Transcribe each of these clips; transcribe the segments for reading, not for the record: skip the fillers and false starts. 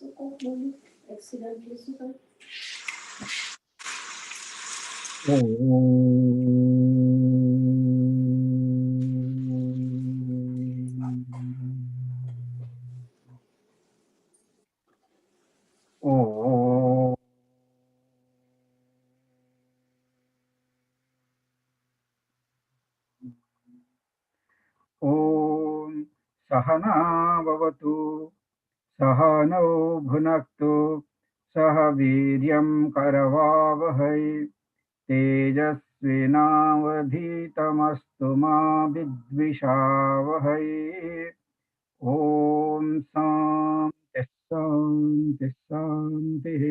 ॐ सहना भवतु सहनौ भुनक्तु सह वीर्यं करवावहै तेजस्विनावधीतमस्तु मा विद्विषावहै ॐ शान्तिः शान्तिः शान्तिः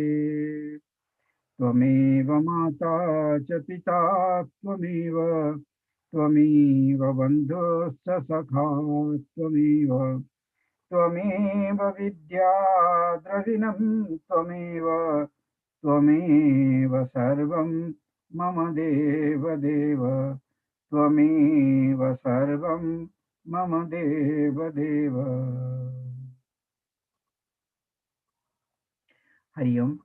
त्वमेव माता च पिता त्वमेव त्वमेव बन्धुश्च सखा त्वमेव त्वमेव विद्या द्रविणं त्वमेव त्वमेव सर्वं मम देव देव त्वमेव सर्वं मम देव देव Hari Om.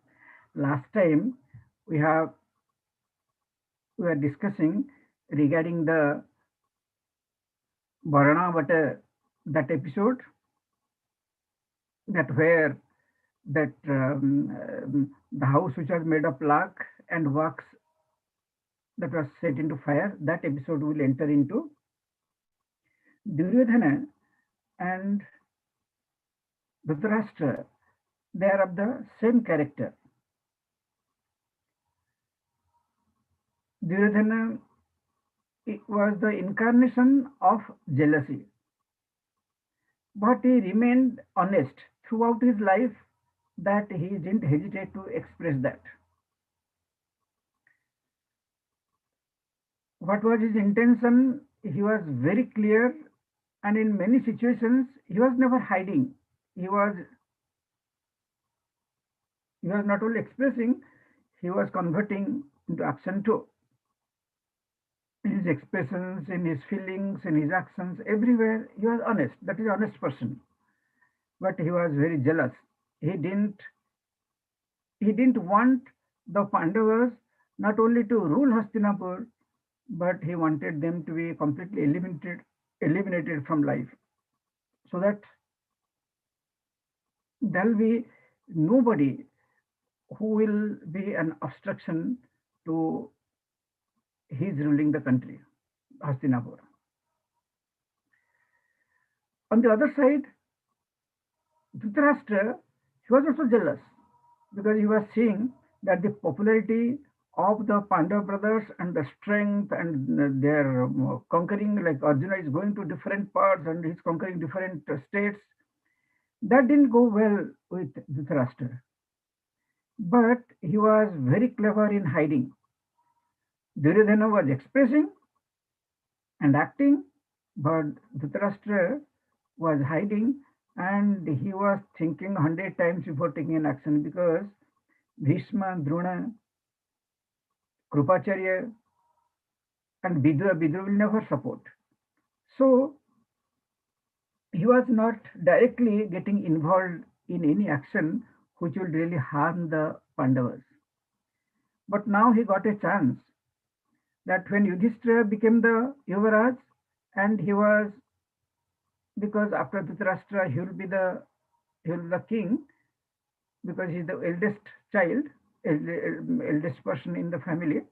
Last time we were discussing regarding the Bharanavata, that episode, that where that the house which was made of lac and wax that was set into fire, that episode will enter into. Duryodhana and Dhritarashtra, they are of the same character. Duryodhana was the incarnation of jealousy, but he remained honest throughout his life, that he didn't hesitate to express that. What was his intention? He was very clear, and in many situations he was never hiding. He was not only expressing, he was converting into action too. In his expressions, in his feelings, in his actions, everywhere he was honest. That is an honest person. But he was very jealous. He didn't want the Pandavas not only to rule Hastinapur, but he wanted them to be completely eliminated from life, so that there will be nobody who will be an obstruction to his ruling the country, Hastinapur. On the other side, Dhritarashtra, he was also jealous, because he was seeing that the popularity of the Pandava brothers and the strength and their conquering, like Arjuna is going to different parts and he's conquering different states, that didn't go well with Dhritarashtra. But he was very clever in hiding. Duryodhana was expressing and acting, but Dhritarashtra was hiding, and he was thinking 100 times before taking an action, because Bhishma, Drona, Krupacharya, and Vidura will never support. So he was not directly getting involved in any action which would really harm the Pandavas. But now he got a chance, that when Yudhishthira became the Yuvaraj, and he was, because after Dhritarashtra he will be the king, because he's the eldest child, eldest person in the family.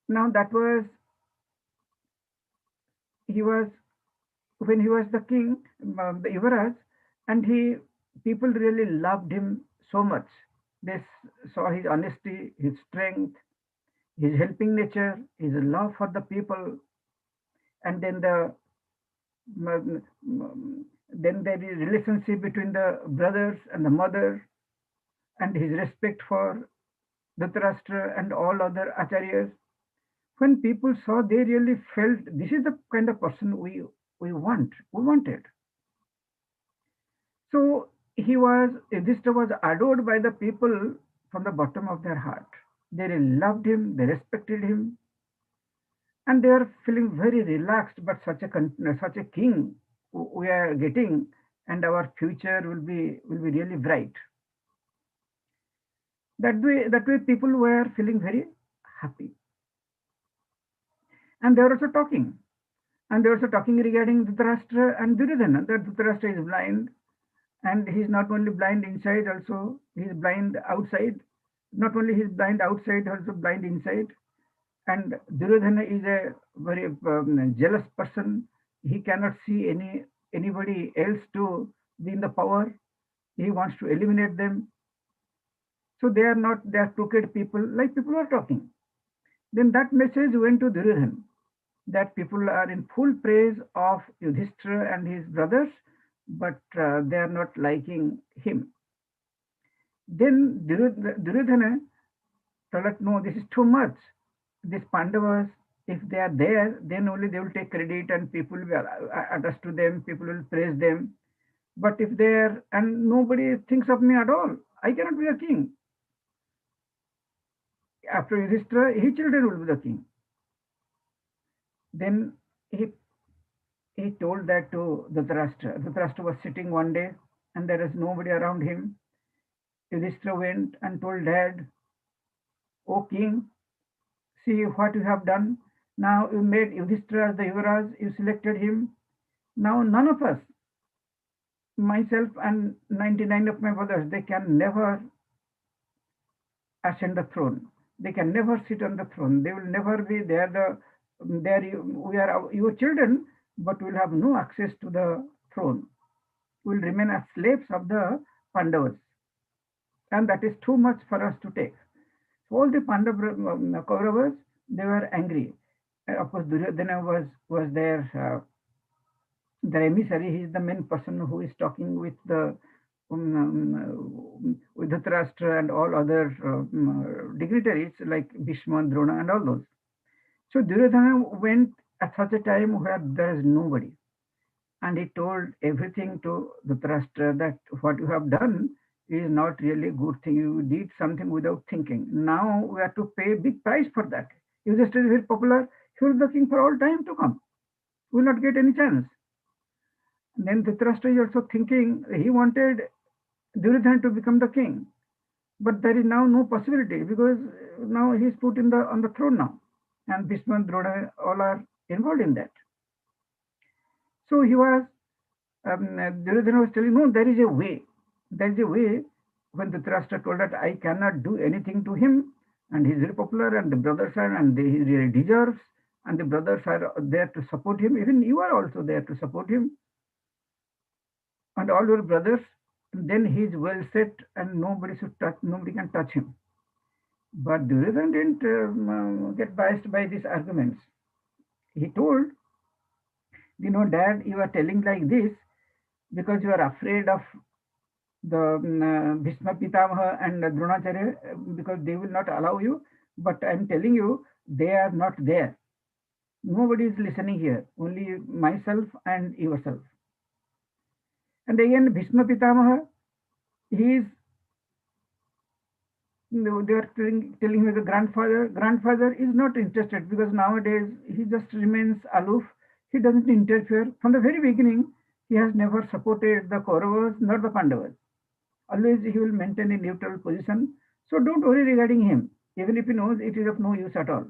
Now that was, when he was the king, the Yuvaraj, and people really loved him so much. They saw his honesty, his strength, his helping nature, his love for the people, and then the relationship between the brothers and the mother, and his respect for Dhritarashtra and all other acharyas. When people saw, they really felt this is the kind of person we wanted. So Yudhishthira was adored by the people from the bottom of their heart. They really loved him, they respected him, and they are feeling very relaxed. But such a king we are getting, and our future will be really bright. That way people were feeling very happy, and they were also talking. And they were also talking regarding Dhritarashtra and Duryodhana, that Dhritarashtra is blind, and he's not only blind inside, also he's blind outside. Not only he's blind outside, also blind inside. And Duryodhana is a very jealous person. He cannot see anybody else to be in the power. He wants to eliminate them. So they are not, they are crooked people, like people are talking. Then that message went to Duryodhana, that people are in full praise of Yudhishthira and his brothers, but they are not liking him. Then Duryodhana told that no, this is too much. These Pandavas, if they are there, then only they will take credit and people will attach to them, people will praise them. But if they are, and nobody thinks of me at all, I cannot be a king. After Yudhishthira, his children will be the king. Then he he told that to Dhritarashtra. Dhritarashtra was sitting one day and there is nobody around him. Yudhishthira went and told dad, O king, see what you have done. Now you made Yudhishthira as the Yuvraj, you selected him. Now none of us, myself and 99 of my brothers, they can never ascend the throne. They can never sit on the throne. They will never be there. We are your children, but we will have no access to the throne. We will remain as slaves of the Pandavas, and that is too much for us to take. So all the Kauravas, they were angry. Of course, Duryodhana was their emissary. He is the main person who is talking with Dhritarashtra and all other dignitaries like Bhishma, Drona, and all those. So Duryodhana went at such a time where there is nobody, and he told everything to Dhritarashtra that what you have done is not really a good thing. You did something without thinking. Now we have to pay a big price for that. Yudhishthira is very popular. He will be the king for all time to come. Will not get any chance. Then Dhritarashtra is also thinking he wanted Duryodhana to become the king, but there is now no possibility because now he is put in the on the throne now, and Bhishma and Drona all are involved in that. So he was Duryodhana was telling, no, there is a way. There is a way. When Dhritarashtra told that I cannot do anything to him, and he is very popular, and the brothers are, and he really deserves, and the brothers are there to support him. Even you are also there to support him, and all your brothers. Then he is well set, and nobody can touch him. But Duryodhana didn't get biased by these arguments. He told, Dad, you are telling like this because you are afraid of the Bhishma Pitamaha and Dronacharya because they will not allow you. But I am telling you, they are not there. Nobody is listening here, only myself and yourself. And again, Bhishma Pitamaha, he is, they are telling me the grandfather. Grandfather is not interested because nowadays he just remains aloof. He doesn't interfere. From the very beginning, he has never supported the Kauravas nor the Pandavas. Always he will maintain a neutral position. So don't worry regarding him, even if he knows it is of no use at all.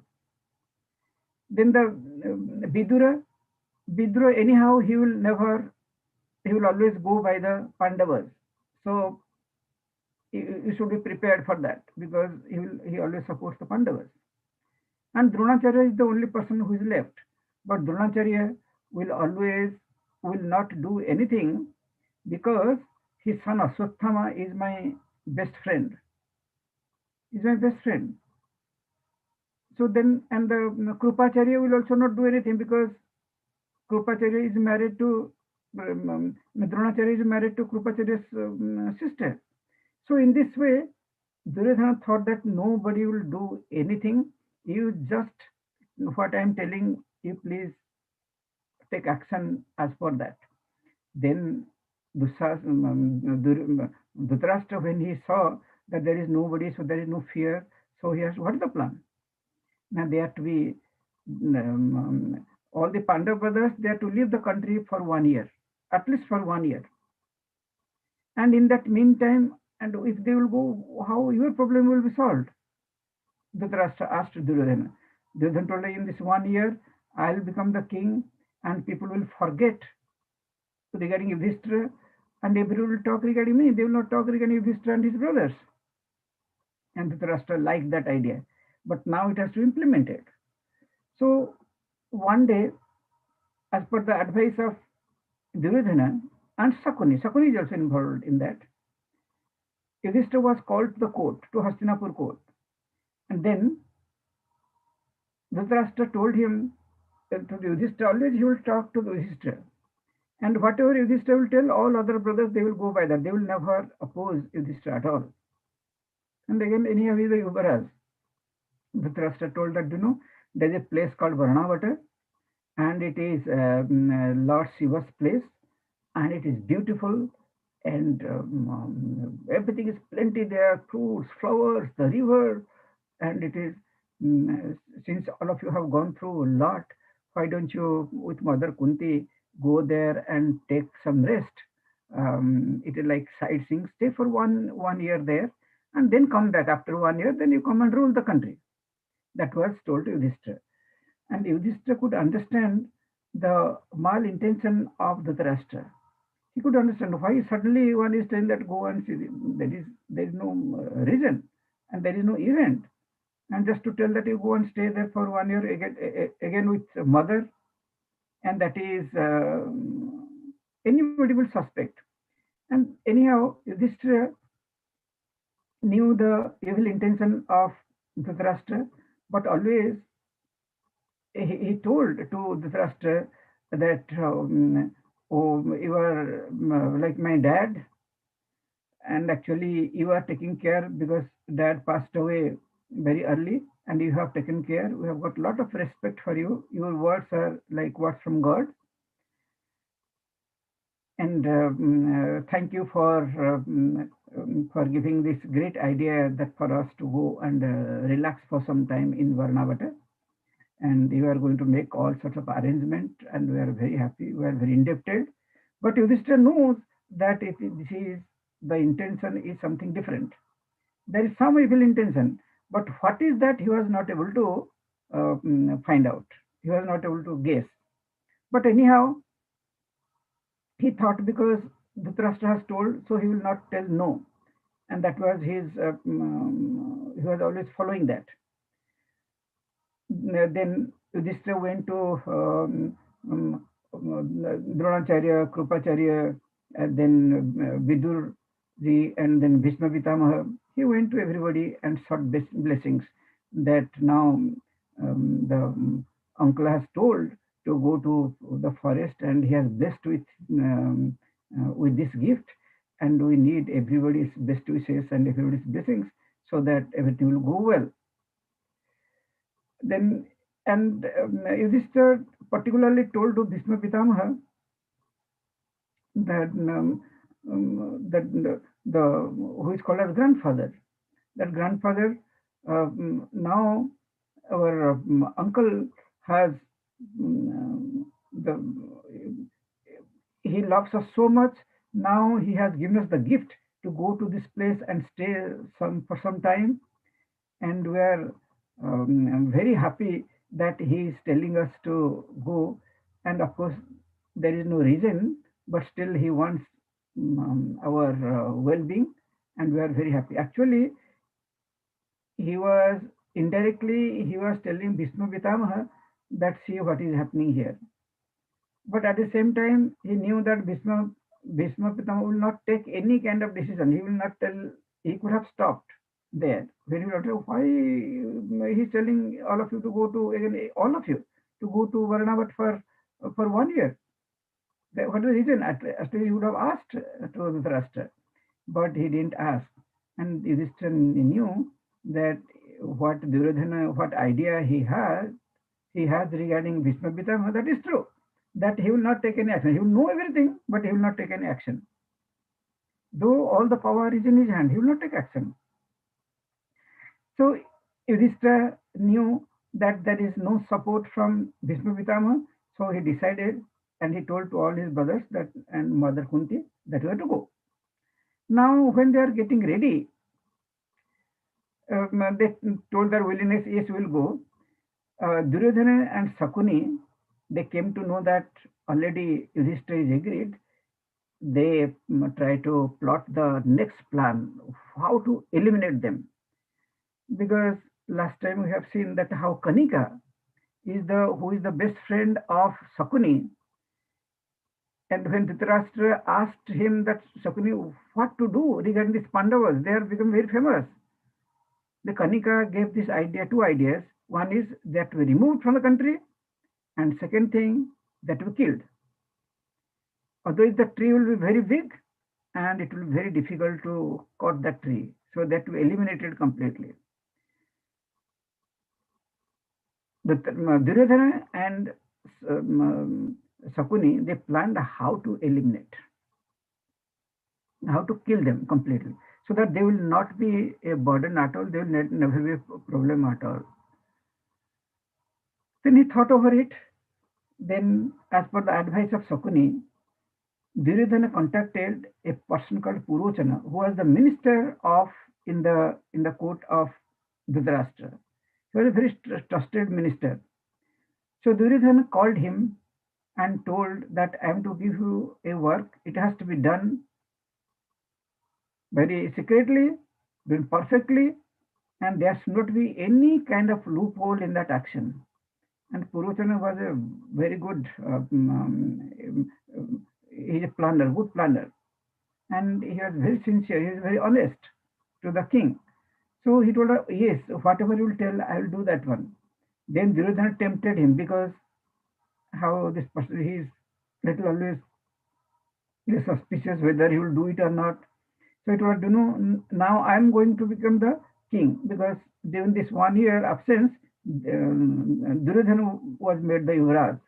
Then the Vidura, anyhow, he will always go by the Pandavas. So you should be prepared for that because he always supports the Pandavas. And Dronacharya is the only person who is left. But Dronacharya will not do anything because his son Aswathama is my best friend. Is my best friend. So then, and the Krupacharya will also not do anything because Krupacharya is married to Dronacharya is married to Krupacharya's sister. So in this way, Duryodhana thought that nobody will do anything. You just what I am telling you, please take action as per that. Then Dhritarashtra, when he saw that there is nobody, so there is no fear, so he asked, what is the plan? Now they are to be all the Pandava brothers. They are to leave the country for 1 year. at least for 1 year. And in that meantime, and if they will go, how your problem will be solved? Dhritarashtra asked Duryodhana. Duryodhana told, in this 1 year, I'll become the king, and people will forget regarding Yudhishthira, and everyone will talk regarding me. They will not talk regarding Yudhishthira and his brothers. And Dhritarashtra liked that idea. But now it has to be implemented. So one day, as per the advice of Duryodhana and Sakuni is also involved in that, Yudhishthira was called to the court, to Hastinapur court. And then Dhritarashtra told him to Yudhishthira, always he will talk to Yudhishthira. And whatever Yudhishthira will tell, all other brothers, they will go by that. They will never oppose Yudhishthira at all. And again, anyhow, he is a Yuvaraj. Dhritarashtra told that, there is a place called Varnavata, and it is Lord Shiva's place, and it is beautiful, and everything is plenty there, fruits, flowers, the river, and it is, since all of you have gone through a lot, why don't you, with Mother Kunti, go there and take some rest? It is like sightseeing. Stay for one year there, and then come back after 1 year. Then you come and rule the country. That was told to Yudhishthira. And Yudhishthira could understand the malintention of Dhritarashtra. He could understand why suddenly one is saying that go and see. There is no reason, and there is no event. And just to tell that you go and stay there for 1 year again with mother, and that is anybody will suspect. And anyhow, Yudhishthira knew the evil intention of Dhritarashtra, but always he told to Dhritarashtra that, oh, you are like my dad, and actually you are taking care because dad passed away very early, and you have taken care. We have got a lot of respect for you. Your words are like words from God. And thank you for giving this great idea that for us to go and relax for some time in Varnavata. And you are going to make all sorts of arrangement, and we are very happy. We are very indebted. But Yudhishthira knows that this is the intention is something different. There is some evil intention, but what is that he was not able to find out. He was not able to guess. But anyhow, he thought because Dhritarashtra has told, so he will not tell no. And that was his, he was always following that. Then Yudhishthira went to Dronacharya, Krupacharya, and then Vidur ji, and then Bhishma Pitamaha. He went to everybody and sought blessings that now the uncle has told to go to the forest, and he has blessed with this gift, and we need everybody's best wishes and everybody's blessings so that everything will go well. Then, and Yudhishthira particularly told to Bhishma Pitamaha that the who is called as grandfather. That grandfather, now our uncle has the he loves us so much. Now he has given us the gift to go to this place and stay for some time, and we are very happy that he is telling us to go. And of course, there is no reason, but still he wants our well-being, and we are very happy. Actually, he was indirectly he was telling Bhishma Pitamaha that see what is happening here. But at the same time, he knew that Bhishma Pitamaha will not take any kind of decision. He will not tell. He could have stopped there. When you wonder why he's telling all of you to go to again, all of you to go to Varnavat for 1 year. What is the reason? Actually, he would have asked to Dhritarashtra, but he didn't ask. And Yudhishthira knew that what Duryodhana, what idea he has regarding Bhishma Pitamaha, that is true. That he will not take any action. He will know everything, but he will not take any action. Though all the power is in his hand, he will not take action. So Yudhishthira knew that there is no support from Bhishma Pitamaha, so he decided and he told to all his brothers that and Mother Kunti that we have to go. Now, when they are getting ready, they told their willingness, yes, we will go. Duryodhana and Sakuni, they came to know that already Yudhishthira is agreed. They try to plot the next plan, how to eliminate them. Because last time we have seen that how Kanika is the who is the best friend of Sakuni, and when Dhritarashtra asked him that Sakuni what to do regarding these Pandavas, they have become very famous. The Kanika gave this idea, two ideas. One is that we removed from the country, and second thing that we killed. Otherwise, the tree will be very big, and it will be very difficult to cut that tree. So that we eliminated completely. The Duryodhana and Sakuni, they planned how to eliminate, how to kill them completely, so that they will not be a burden at all. They will never be a problem at all. Then he thought over it. Then, as per the advice of Sakuni, Duryodhana contacted a person called Purochana, who was the minister of in the court of Dhritarashtra. He was a very trusted minister. So Duryodhana called him and told that I am to give you a work. It has to be done very secretly, done perfectly, and there should not be any kind of loophole in that action. And Purochana was a very good, he's a planner, good planner, and he was very sincere, he was very honest to the king. So he told her, yes, whatever you will tell, I will do that one. Then Duryodhana tempted him because how this person, he is little always is suspicious whether he will do it or not. So it was, now I am going to become the king because during this 1 year absence, Duryodhana was made the Yuvraj.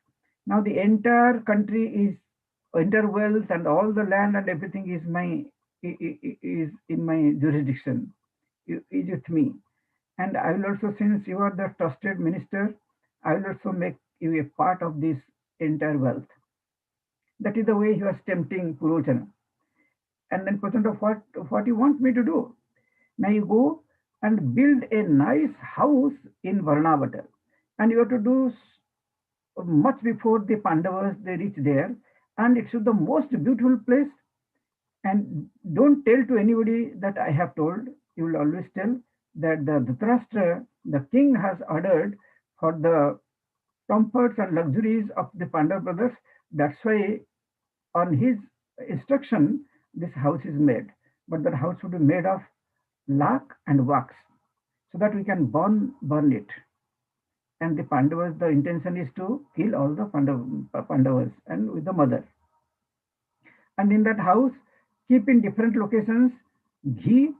Now the entire country is entire wealth and all the land and everything is is in my jurisdiction, is with me. And I will also, since you are the trusted minister, I will also make you a part of this entire wealth. That is the way he was tempting Purochana. And then Purochana, what you want me to do? Now you go and build a nice house in Varnavata. And you have to do much before the Pandavas they reach there. And it should be the most beautiful place. And don't tell to anybody that I have told. You will always tell that the Dhritarashtra, the king, has ordered for the comforts and luxuries of the Pandava brothers. That's why, on his instruction, this house is made. But that house should be made of lac and wax, so that we can burn it. And the Pandavas, the intention is to kill all the Pandavas and with the mother. And in that house, keep in different locations ghee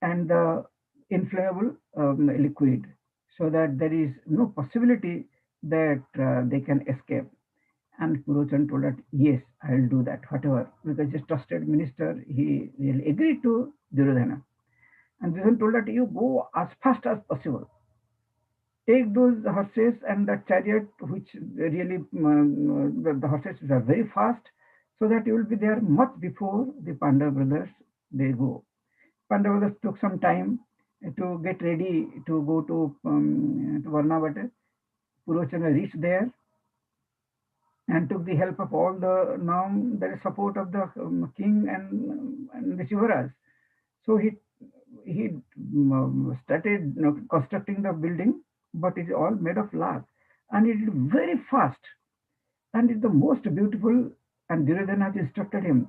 and the inflammable liquid, so that there is no possibility that they can escape. And Purochana told that, yes, I will do that, whatever, because his trusted minister, he really agreed to Duryodhana. And Duryodhana told that you go as fast as possible. Take those horses and the chariot, which really, the horses are very fast, so that you will be there much before the Pandava brothers, they go. Pandava brothers took some time to get ready to go to Varnavata. Purochana reached there and took the help of all the now there is support of the king and the Shivaras. So he started constructing the building, but it is all made of lac, and it is very fast, and it's the most beautiful. And Duryodhana has instructed him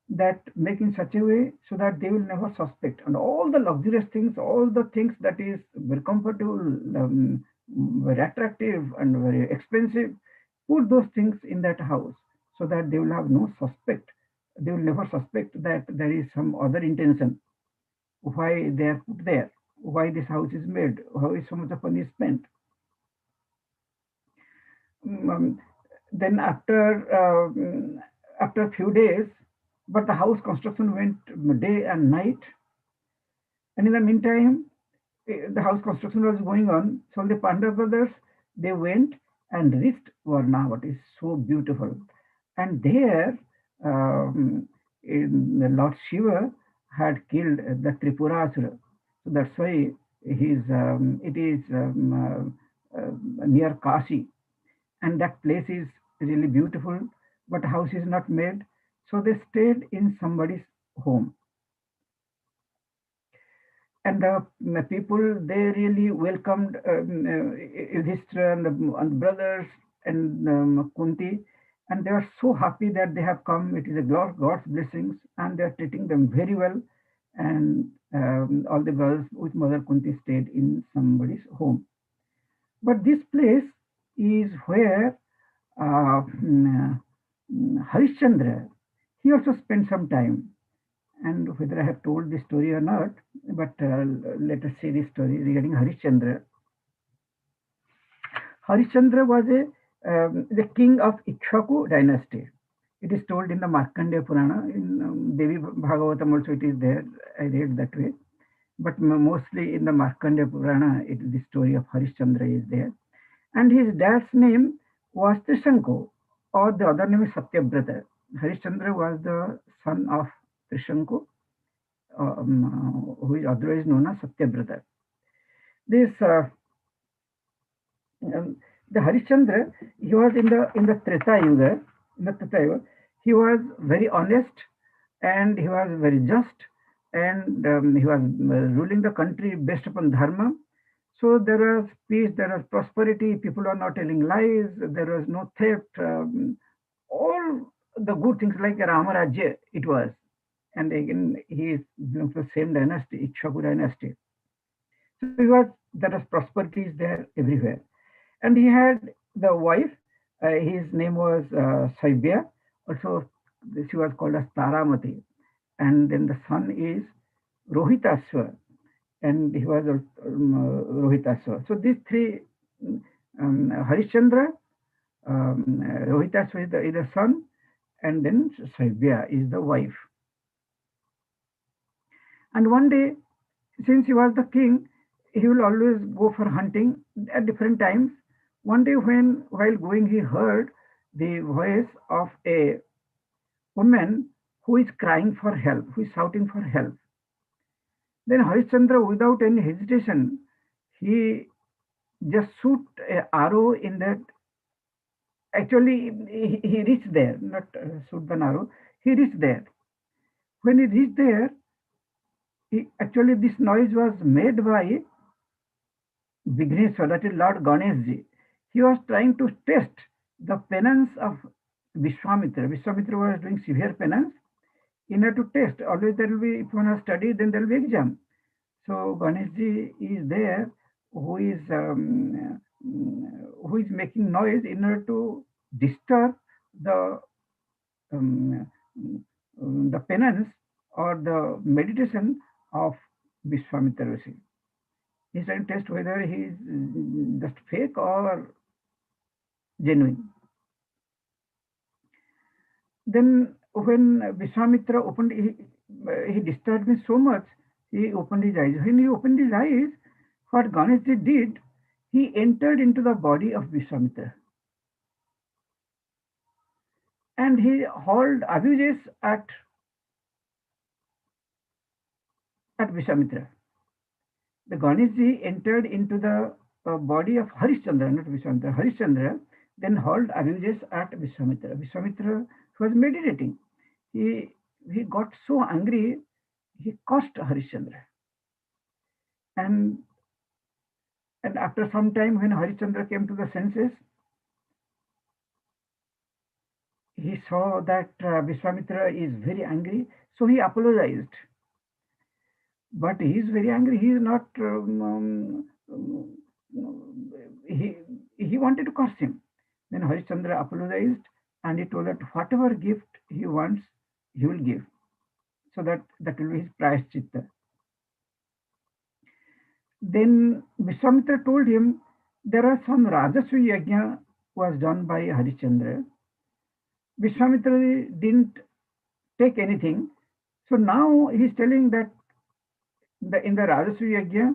that make in such a way so that they will never suspect. And all the luxurious things, all the things that is very comfortable, very attractive, and very expensive, put those things in that house so that they will have no suspect. They will never suspect that there is some other intention why they are put there, why this house is made, how is so much of money spent. Um, then after a few days, but the house construction went day and night, and in the meantime, the house construction was going on. So the Pandava brothers, they went and reached Varna, what is so beautiful. And there, Lord Shiva had killed the Tripurasura. So that's why it is near Kashi, and that place is really beautiful, but house is not made. So they stayed in somebody's home, and the people, they really welcomed Yudhishthira and the brothers and Kunti, and they are so happy that they have come. It is a God's blessings, and they are treating them very well. And all the girls with Mother Kunti stayed in somebody's home. But this place is where Harishchandra, he also spent some time. And whether I have told this story or not, but let us see this story regarding Harishchandra. Harishchandra was the king of Ikshvaku dynasty. It is told in the Markandeya Purana, in Devi Bhagavatam also it is there. I read that way. But mostly in the Markandeya Purana, the story of Harishchandra is there. And his dad's name was Trishanku, or the other name is Satyabrata. Harishchandra was the son of Trishanku, who is otherwise known as Satyabrata. This um, the Harishchandra, he was in the Treta Yuga. In the Treta Yuga, he was very honest, and he was very just, and he was ruling the country based upon dharma. So there was peace, there was prosperity. People are not telling lies. There was no theft. All the good things like Ramarajya it was. And again, he is belongs to the same dynasty, Ikshvaku dynasty. So he was there was prosperity is there everywhere, and he had the wife. His name was Saibya. Also, she was called as Taramati, and then the son is Rohitaswa, and he was Rohitaswa. So these three, Harishchandra, Rohitaswa is the son, and then Saibya is the wife. And one day, since he was the king, he will always go for hunting at different times. One day, while going, he heard the voice of a woman who is crying for help, who is shouting for help. Then Harishchandra, without any hesitation, he just shoot an arrow in that. Actually, he reached there, not shoot an arrow. He reached there. When he reached there, actually this noise was made by Vighneswar, that is Lord Ganeshji. He was trying to test the penance of Vishwamitra. Vishwamitra was doing severe penance. In order to test, always there will be, if one has studied, then there will be exam. So Ganeshji is there, who is making noise in order to disturb the um, the penance or the meditation of Vishwamitra Rishi. He's trying to test whether he is just fake or genuine. Then when Vishwamitra opened, he disturbed me so much, he opened his eyes. When he opened his eyes, what Ganeshji did, he entered into the body of Vishwamitra. And he hurled abuses at Vishwamitra. The Ganeshji entered into the body of Harishchandra, not Vishwamitra, Harishchandra, then hurled abuses at Vishwamitra. Vishwamitra was meditating. He, he got so angry, he cursed Harishchandra. And, and after some time, when Harishchandra came to the senses, he saw that Vishwamitra is very angry, so he apologized. But he is very angry. He is not. He wanted to curse him. Then Harishchandra apologized, and he told that whatever gift he wants, he will give. So that will be his prayaschitta. Then Vishwamitra told him there are some Rajaswi yajna was done by Harishchandra. Vishwamitra didn't take anything. So now he's telling that in the Rajaswi yajna,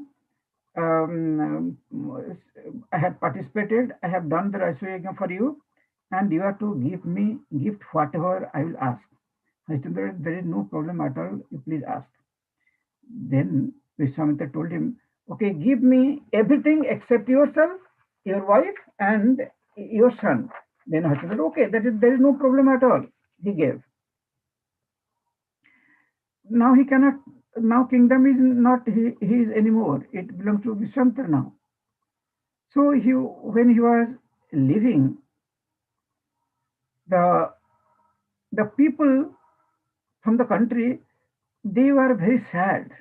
I have participated. I have done the Rajaswi yajna for you, and you have to give me gift whatever I will ask. Harishchandra, there is no problem at all. You please ask. Then Vishwamitra told him, okay, give me everything except yourself, your wife, and your son. Then Harishchandra said, okay, there is no problem at all. He gave. Now he cannot. Now kingdom is not his anymore. It belongs to Vishwamitra now. So when he was leaving, the the people from the country, they were very sad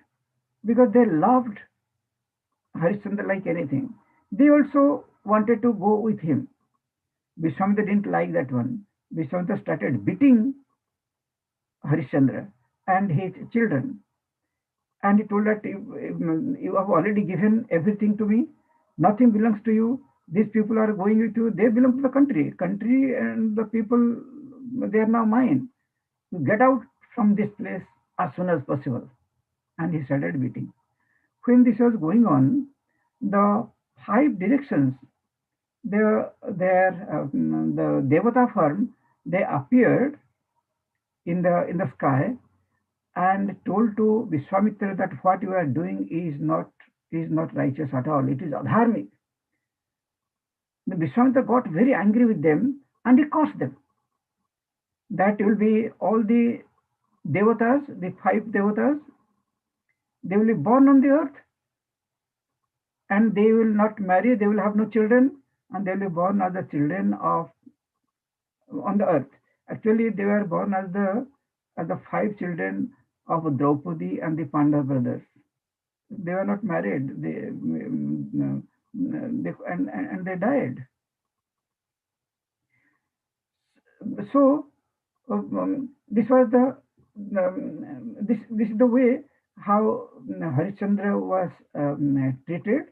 because they loved Harishchandra like anything. They also wanted to go with him. Vishwamitra didn't like that one. Vishwamitra started beating Harishchandra and his children. And he told that you have already given everything to me. Nothing belongs to you. These people are going with you. They belong to the country. Country and the people, they are now mine. You get out from this place as soon as possible. And he started beating. When this was going on, the five directions, the Devata form, they appeared in the sky and told to Vishwamitra that what you are doing is not righteous at all. It is adharmic. The Vishwamitra got very angry with them and he cursed them. That will be all the devatas, the five devatas, they will be born on the earth and they will not marry, they will have no children, and they will be born as the children of on the earth. Actually, they were born as the five children of Draupadi and the Pandava brothers. They were not married. And they died. So this was this is the way how Harishchandra was treated.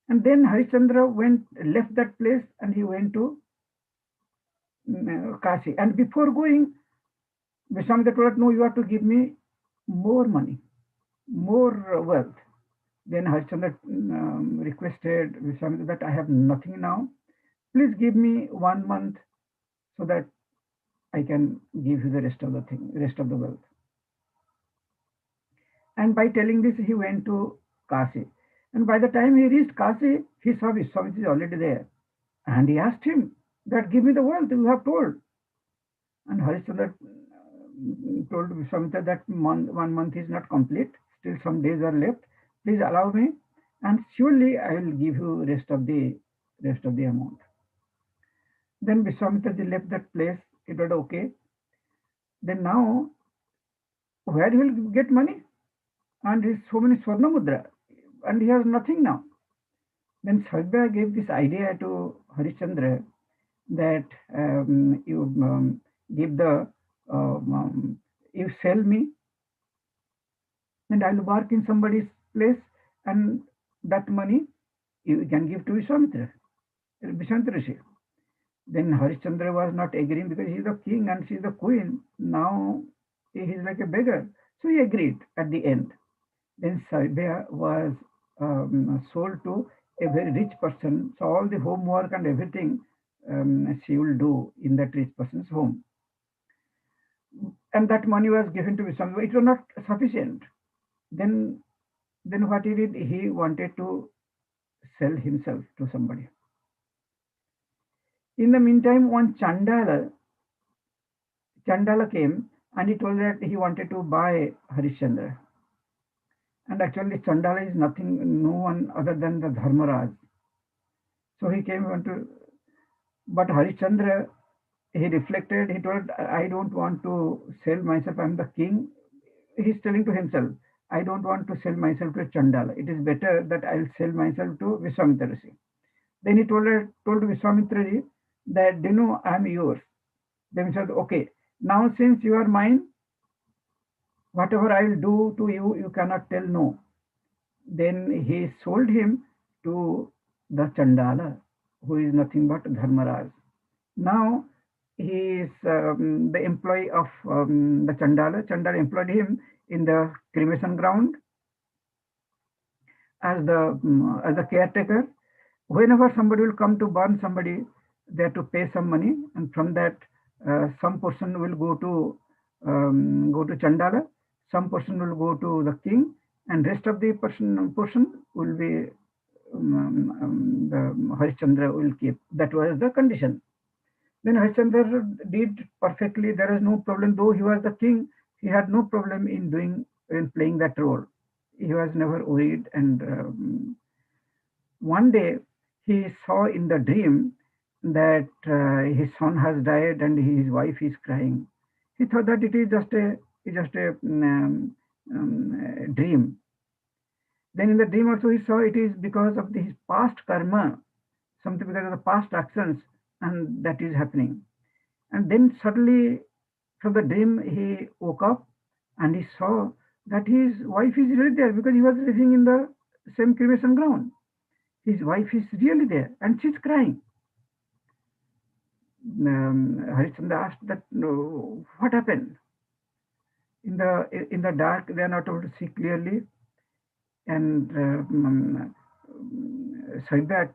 And then Harishchandra left that place and he went to Kashi. And before going, Vishwamitra told, no, you have to give me more money, more wealth. Then Harishchandra requested Vishwamitra that I have nothing now. Please give me 1 month so that I can give you the rest of the wealth. And by telling this, he went to Kashi. And by the time he reached Kashi, he saw Vishwamitra is already there. And he asked him that give me the wealth you have told. And Harishchandra told Vishwamitra that 1 month is not complete. Still some days are left. Please allow me, and surely I will give you rest of the amount. Then Vishwamitra left that place. It was okay. Then now, where he will get money? And he has so many Swarna Mudra, and he has nothing now. Then Sarvya gave this idea to Harishchandra that you give you sell me, and I will work in somebody's place, and that money you can give to Vishwamitra Rishi. Then Harishchandra was not agreeing because he is the king and she is the queen. Now he is like a beggar. So he agreed at the end. Then Sarvya was sold to a very rich person. So all the homework and everything she will do in that rich person's home. And that money was given to Vishwamitra. It was not sufficient. Then what he did, he wanted to sell himself to somebody. In the meantime, one Chandala came and he told that he wanted to buy Harishchandra. And actually, Chandala is no one other than the Dharmaraj. So he came but Harishchandra, he reflected, he told, I don't want to sell myself, I'm the king. He's telling to himself, I don't want to sell myself to Chandala. It is better that I'll sell myself to Vishwamitra Rishi. Then he told Vishwamitra Rishi that, I'm yours. Then he said, okay, now since you are mine, whatever I will do to you, you cannot tell no. Then he sold him to the Chandala, who is nothing but Dharmaraj. Now he is the employee of the Chandala. Chandala employed him in the cremation ground as the caretaker. Whenever somebody will come to burn somebody, they have to pay some money, and from that some portion will go to Chandala, some portion will go to the king, and rest of the portion will be the Harishchandra will keep. That was the condition. Then Harishchandra did perfectly. There was no problem, though he was the king. He had no problem in playing that role. He was never worried, and one day he saw in the dream that his son has died and his wife is crying. He thought that it is just a dream. Then in the dream also he saw it is because of his past karma, something because of the past actions, and that is happening. And then suddenly from the dream he woke up and he saw that his wife is really there because he was living in the same cremation ground. His wife is really there and she's crying. Harishchandra asked that, no, what happened? In the dark, they are not able to see clearly. And Saibya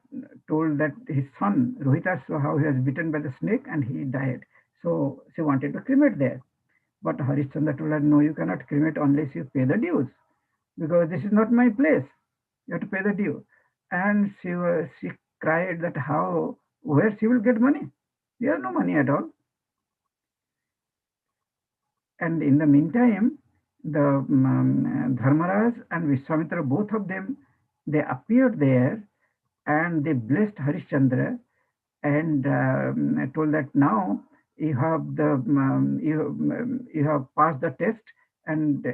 told that his son Rohita saw how he was bitten by the snake and he died. So she wanted to cremate there. But Harishchandra told her, no, you cannot cremate unless you pay the dues because this is not my place. You have to pay the due. And she cried that how, where she will get money? There is no money at all. And in the meantime, the Dharmaraj and Vishwamitra, both of them, they appeared there and they blessed Harishchandra and told that now you have you have passed the test and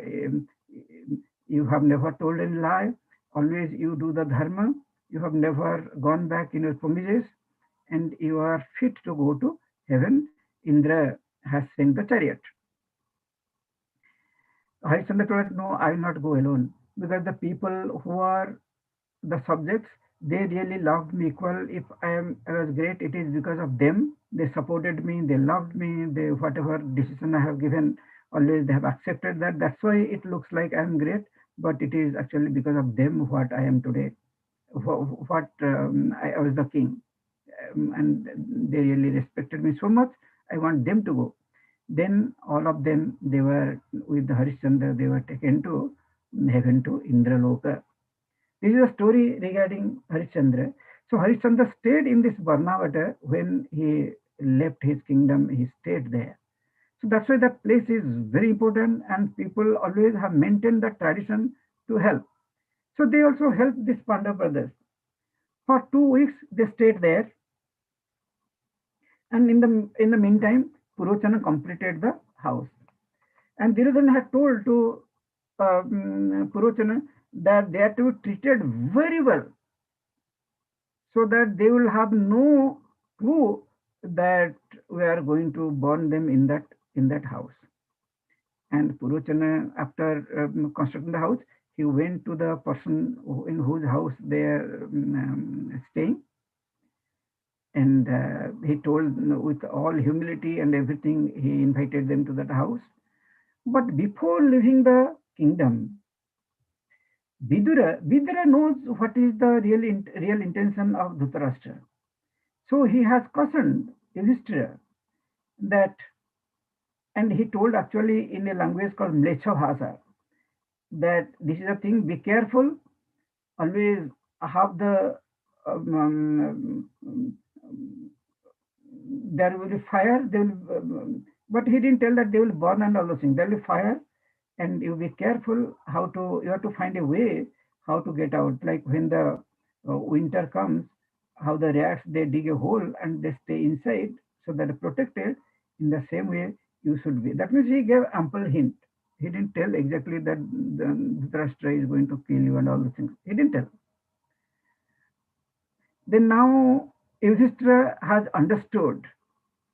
you have never told any lie. Always you do the dharma. You have never gone back in your promises, and you are fit to go to heaven. Indra has sent the chariot. Harishchandra told, no, I will not go alone because the people who are the subjects, they really loved me equal. If I was great, it is because of them. They supported me, they loved me, they whatever decision I have given, always they have accepted that. That's why it looks like I am great, but it is actually because of them what I am today. What I was the king, and they really respected me so much. I want them to go. Then all of them, they were with Harishchandra, they were taken to heaven to Indraloka. This is a story regarding Harishchandra. So Harishchandra stayed in this Varnavata when he left his kingdom, he stayed there. So that's why that place is very important and people always have maintained the tradition to help. So they also helped these Pandava brothers. For 2 weeks they stayed there and in the meantime Purochana completed the house. And Duryodhana had told to Purochana that they are to be treated very well so that they will have no clue that we are going to burn them in that house. And Purochana, after constructing the house, he went to the person in whose house they are staying, and he told with all humility and everything, he invited them to that house. But before leaving the kingdom, Vidura knows what is the real intention of Dhritarashtra. So he has cautioned Yudhishthira that, and he told actually in a language called Mlecha Bhasha, that this is a thing, be careful, always have the, um, there will be fire, but he didn't tell that they will burn and all those things. There will be fire, and you be careful you have to find a way how to get out. Like when the winter comes, how the rats they dig a hole and they stay inside so that they're protected. In the same way, you should be. That means he gave ample hint. He didn't tell exactly that the Dhritarashtra is going to kill you and all those things. He didn't tell. Then now Yudhishthira has understood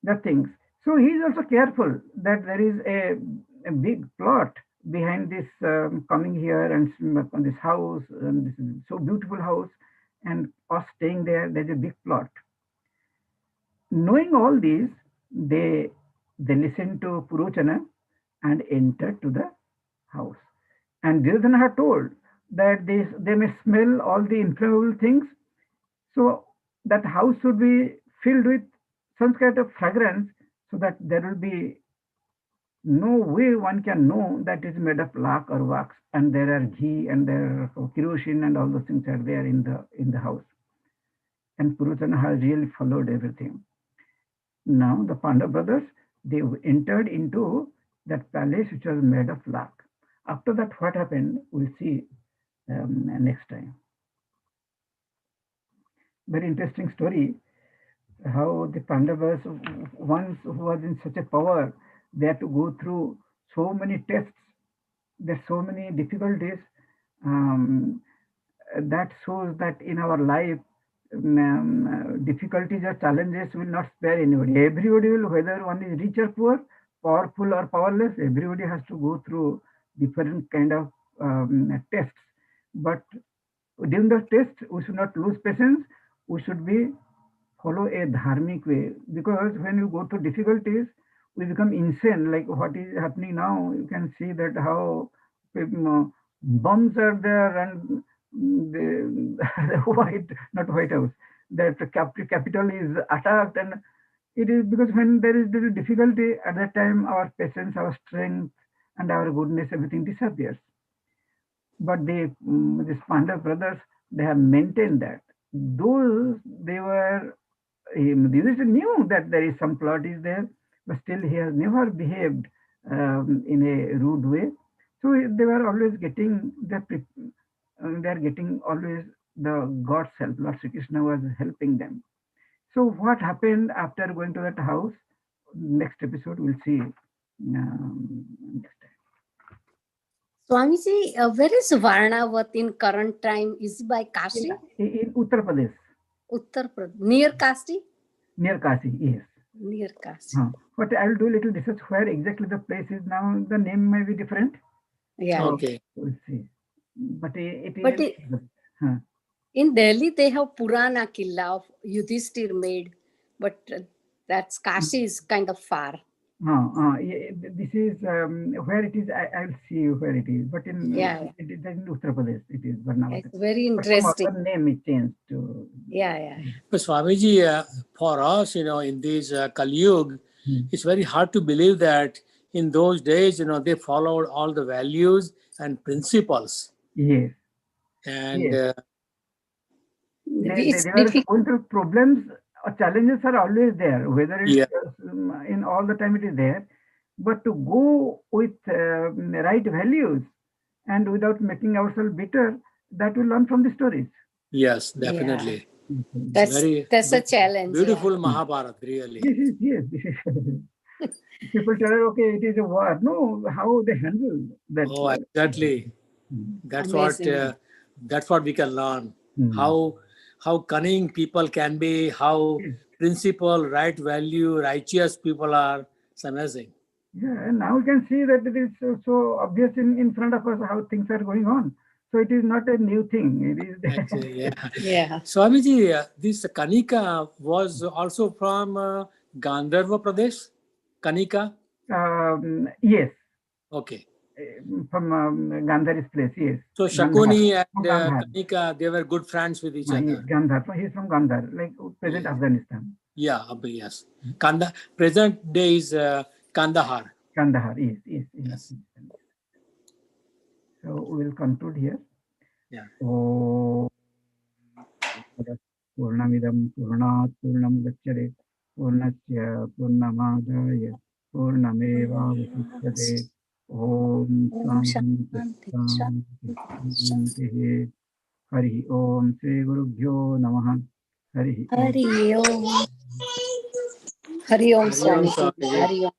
the things. So he is also careful that there is a big plot behind this coming here and on this house, and this is so beautiful house, and us staying there. There's a big plot. Knowing all these, they listened to Purochana and entered to the house. And Duryodhana had told that they may smell all the inflammable things, so that house should be filled with some kind of fragrance, so that there will be no way one can know that is made of lac or wax, and there are ghee and there are kerosene and all those things are there in the house. And Puruchana has really followed everything. Now the Pandava brothers, they entered into that palace which was made of lac. After that, what happened, we'll see next time. Very interesting story, how the Pandavas, once who was in such a power, they had to go through so many tests, there's so many difficulties. Um, that shows that in our life, difficulties or challenges will not spare anybody. Everybody will, whether one is rich or poor, powerful or powerless, everybody has to go through different kind of tests. But during the test, we should not lose patience. We should be follow a dharmic way, because when you go through difficulties, we become insane. Like what is happening now, you can see that how bombs are there, and the white, not White House, that capital is attacked, and it is because when there is little difficulty, at that time our patience, our strength, and our goodness, everything disappears. But these Pandav brothers, they have maintained that. Those they were, Yudhishthira knew that there is some plot is there, but still he has never behaved in a rude way. So they were always getting they are getting always the God's help. Lord Sri Krishna was helping them. So what happened after going to that house? Next episode we'll see. Next time. Swamiji, where is Varnavath in current time? Is it by Kashi? In Uttar Pradesh. Uttar Pradesh. Near Kashi? Near Kashi, yes. Near Kashi. But I will do a little research where exactly the place is now. The name may be different. Yeah. Okay. We'll see. But in Delhi, they have Purana Killa of Yudhishthir made, but that's Kashi is kind of far. This is where it is. I'll see where it is. But in it is in Uttar Pradesh. It is Varnavath. It's very interesting. But name is changed to. Yeah. But Swamiji, for us, in this Kali Yuga, it's very hard to believe that in those days, they followed all the values and principles. Yes. And they were going through problems. Challenges are always there, whether it's in all the time it is there, but to go with right values and without making ourselves bitter, that we learn from the stories. Yes, definitely. Yeah. That's a challenge. Beautiful Mahabharata, really. Yes. People tell her, okay, it is a war. No, how they handle that. Oh, exactly. That's what we can learn. How cunning people can be, how principle, right value, righteous people are. It's amazing. Yeah, and now we can see that it is so obvious in front of us how things are going on. So it is not a new thing. It is. Actually, yeah. Swamiji, this Kanika was also from Gandharva Pradesh? Kanika? Yes. Okay. From Gandhari's place, yes. So Shakuni and Kanika, they were good friends with each other. Yes, Gandhar. He's from Gandhar, like present Afghanistan. Yeah, yes. Present day is Kandahar. Kandahar, yes. So we will conclude here. Yeah. Purnamidam Purnat Purnamudachyate Purnasya Purnamadaya Purnameva Vasishyate Om Shanti Hari Om Sri Gurubhyo Namaha Hari Om. Hari Om Swami. Hari Om.